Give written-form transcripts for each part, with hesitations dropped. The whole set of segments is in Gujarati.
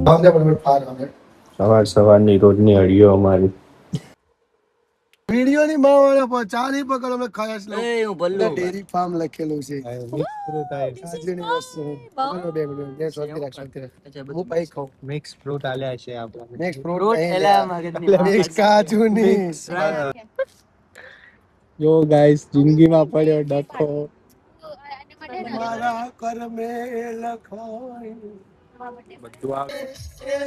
સવાર સવારની રોજની હળીઓ અમારી વિડિયો ની માવાળા પર ચારી પકડ અમે ખાયા છે. એ હું ભલ્લો ડેરી ફાર્મ લખેલું છે. આજની વસ્તુ હું પાઈ ખાઉં મિક્સ ફ્રૂટ આલ્યા છે આપણે. નેક્સ્ટ ફ્રૂટ એલા મિક્સ કાજુ ની યો ગાઈસ જિંદગીમાં પડ્યો ડખો. મારા કર્મે લખાય બધું આવે.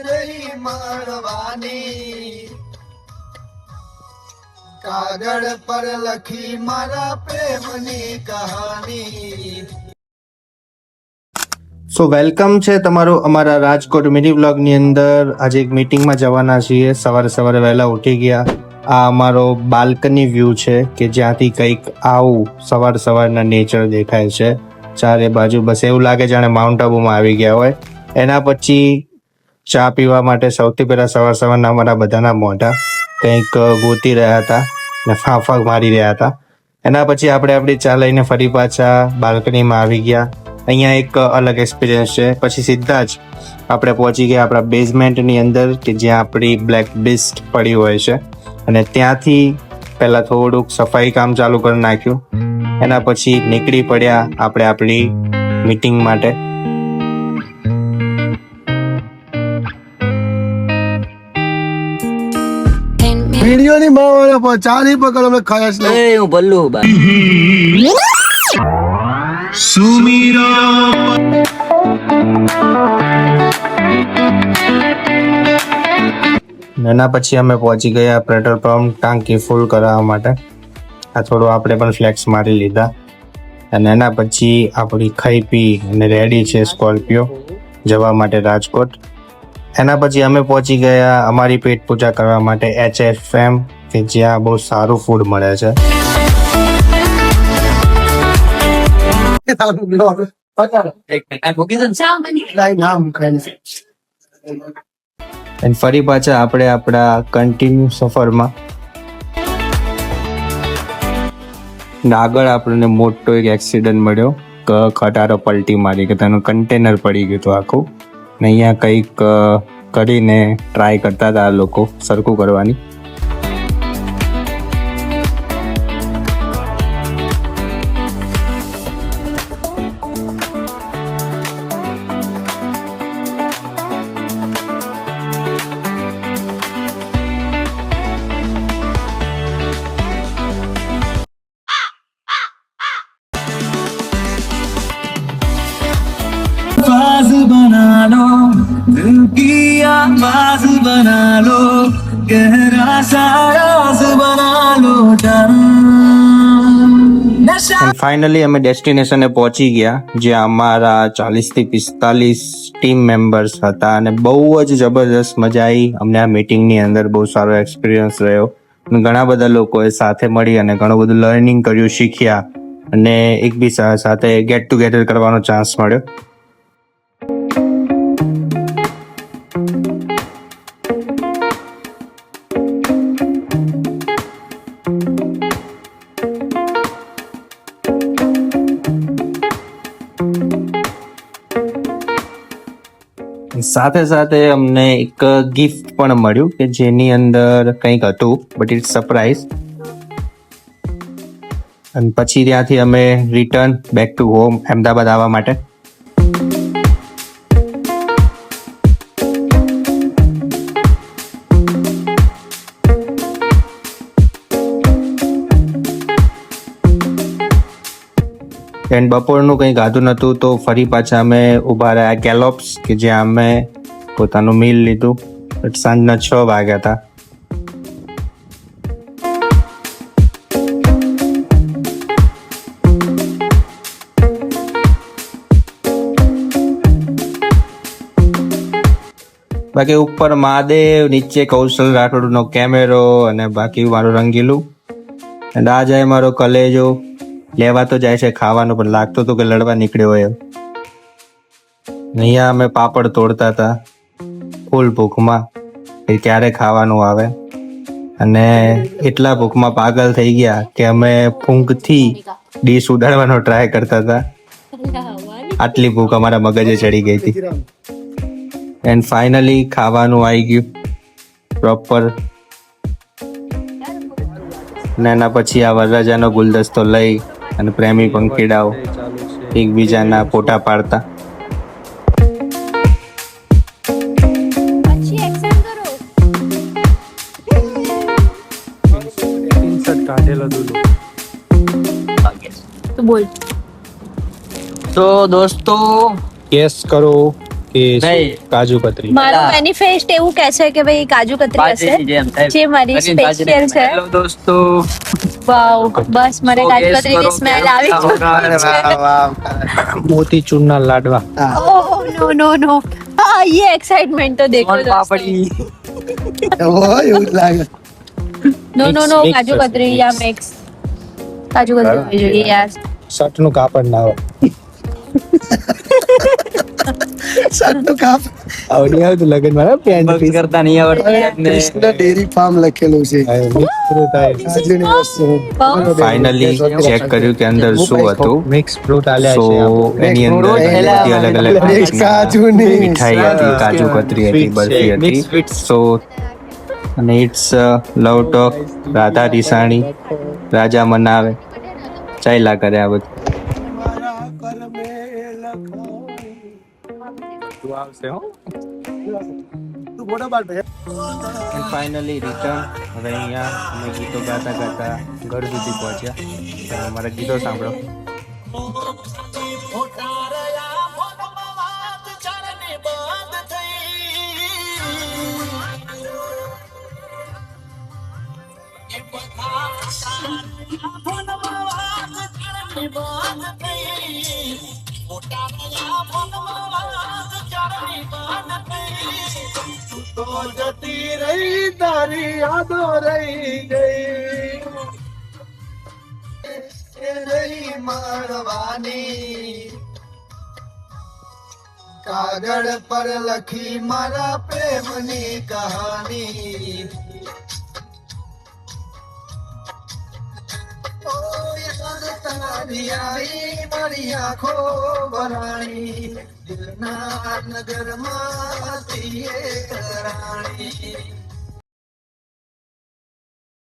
નહીં મારવાની કાગળ પર લખી મારા પ્રેમની કહાની. સો વેલકમ છે તમારું અમારા રાજકોટ મિની વ્લોગ ની અંદર. આજે એક મીટિંગમાં જવાના છીએ. સવારે વહેલા ઉઠી ગયા. આ અમારો બાલ્કની વ્યૂ છે કે જ્યાંથી કંઈક આવું સવારના નેચર દેખાય છે ચારે બાજુ. બસ એવું લાગે જાણે માઉન્ટ આબુમાં આવી ગયા હોય. એના પછી ચા પીવા માટે સૌથી પહેલા સવારના અમારા બધાના મોઢા કંઈક ગોતી રહ્યા હતા ને ફાંફા મારી રહ્યા હતા. એના પછી આપણે આપણી ચા લઈને ફરી પાછા બાલ્કનીમાં આવી ગયા. અહીંયા એક અલગ એક્સપિરિયન્સ છે. પછી સીધા જ આપણે પહોંચી ગયા આપણા બેઝમેન્ટની અંદર કે જ્યાં આપણી બ્લેક બિસ્ટ પડી હોય છે. અને ત્યાંથી પહેલાં થોડુંક સફાઈ કામ ચાલુ કરી નાખ્યું. એના પછી નીકળી પડ્યા આપણે આપણી મીટિંગ માટે. વિડિયો ની માવાળા પર ચારી પકડ અમે ખાયા છે. એ હું ભલ્લો એના પછી અમે પહોંચી ગયા પેટ્રોલ પંપ ટાંકી ફૂલ કરાવવા માટે. આ થોડું આપણે પણ ફ્લેક્સ મારી લીધા. અને એના પછી આપણી ખાઈ પી અને રેડી છે સ્કોર્પિયો જવા માટે રાજકોટ. એના પછી અમે પહોંચી ગયા અમારી પેટ પૂજા કરવા માટે HFM કે જ્યાં બહુ સારું ફૂડ મળે છે. અને ફરી પાછા આપણે આપણા કન્ટિન્યુ સફરમાં. આગળ આપણને મોટો એક એક્સિડન્ટ મળ્યો. ખટારો પલટી મારી કે તેનું કન્ટેનર પડી ગયું હતું આખું. ને અહીંયા કંઈક કરીને ટ્રાય કરતા હતા આ લોકો સરખું કરવાની. आवाज बना लो दिल की आवाज बना लो गहरा सा राज बना लो ફાઇનલી અમે ડેસ્ટિનેશને પહોંચી ગયા જ્યાં અમારા 40 થી 45 ટીમ મેમ્બર્સ હતા. અને બહુ જ જબરદસ્ત મજા આવી અમને આ મીટિંગની અંદર. બહુ સારો એક્સપિરિયન્સ રહ્યો. ઘણા બધા લોકોએ સાથે મળી અને ઘણું બધું લર્નિંગ કર્યું, શીખ્યા અને એકબીજા સાથે ગેટ ટુગેધર કરવાનો ચાન્સ મળ્યો. સાથે સાથે અમને એક ગિફ્ટ પણ મળ્યું કે જેની અંદર કંઈક હતું બટ ઇટ્સ સરપ્રાઈઝ. અને પછી ત્યાંથી અમે return back to home Ahmedabad આવવા માટે. એન્ડ બપોરનું કંઈ ગાધું નહોતું તો ફરી પાછા અમે ઊભા રહ્યા ગેલોપ્સ કે જ્યાં અમે પોતાનું મીલ લીધું. બટ સાંજના 6 વાગ્યા હતા. બાકી ઉપર મહાદેવ, નીચે કૌશલ રાઠોડનો કેમેરો અને બાકી મારું રંગીલું. એન્ડ આ જાય મારો કલેજો. લેવા તો જાય છે ખાવાનું પણ લાગતું હતું કે લડવા નીકળ્યો હોય એમ. અહીંયા અમે પાપડ તોડતા હતા ફૂલ ભૂખમાં કે ક્યારે ખાવાનું આવે. અને એટલા ભૂખમાં પાગલ થઈ ગયા કે અમે ફૂંકથી ડીશ ઉડાડવાનો ટ્રાય કરતા હતા. આટલી ભૂખ અમારા મગજે ચડી ગઈ હતી. એન્ડ ફાઇનલી ખાવાનું આવી ગયું પ્રોપર. ને એના પછી આ વરરાજાનો ગુલદસ્તો લઈ અને પ્રેમી પંખીડાઓ એકબીજાના ફોટા પાડતા. अच्छी एक्शन करो. तो बोल. तो दोस्तों ગેસ કરો કે નહીં. કાજુ કતરી. મારો મેનિફેસ્ટ એવું કહે છે કે ભાઈ કાજુ કતરી હશે જે મારી સ્પેશિયલ છે. હેલો દોસ્તો વાવ, બસ મને કાજુ કતરીની સ્મેલ આવી ચૂકી છે. મોતીચૂરના લાડવા. ઓહ નો નો નો. હા, ये एक्साइटमेंट तो देखो સોન પાપડી એવું જ લાગે. नो नो नो Mix काजू હશે, कतरी mix. या मिक्स काजू कतरी होनी चाहिए यार. શર્ટનું કાપડ ના આવે. સાચું કામ. આવડી આવતું લગન માં પેન્ટ બસ કરતા નહીં આવડતું ને કૃષ્ણ ડેરી ફાર્મ લખેલું છે. કાજુની વસ્તુ. ફાઇનલી ચેક કર્યું કે અંદર શું હતું. મિક્સ ફ્રૂટ આલ્યા સો છે આપણે. એની અંદર બધી અલગ અલગ એક કાજુની મીઠાઈ હતી, કાજુ કતરી હતી, બરફી હતી. સો અને ઇટ્સ લવ ટોક. રાધા રિસાણી રાજા મનાવે ચાલ્યા કરે આ બધું. મારા કર્મે લખાયું. આવશે હો. તું ફોટો પાડ ભાઈ. Finally return. હવે અહીંયા અમે ગીતો ગાતા ગાતા ઘર સુધી પહોંચ્યા. અમારા ગીતો સાંભળો. તો જતી રહી તારી યાદો રહી ગઈ. એ રહી મારવાની કાગળ પર લખી મારા પ્રેમની કહાની. ઓ યાદ તારી આવી મારી આંખો ભરાણી. દિલના નગરમાં તીએ રાણી.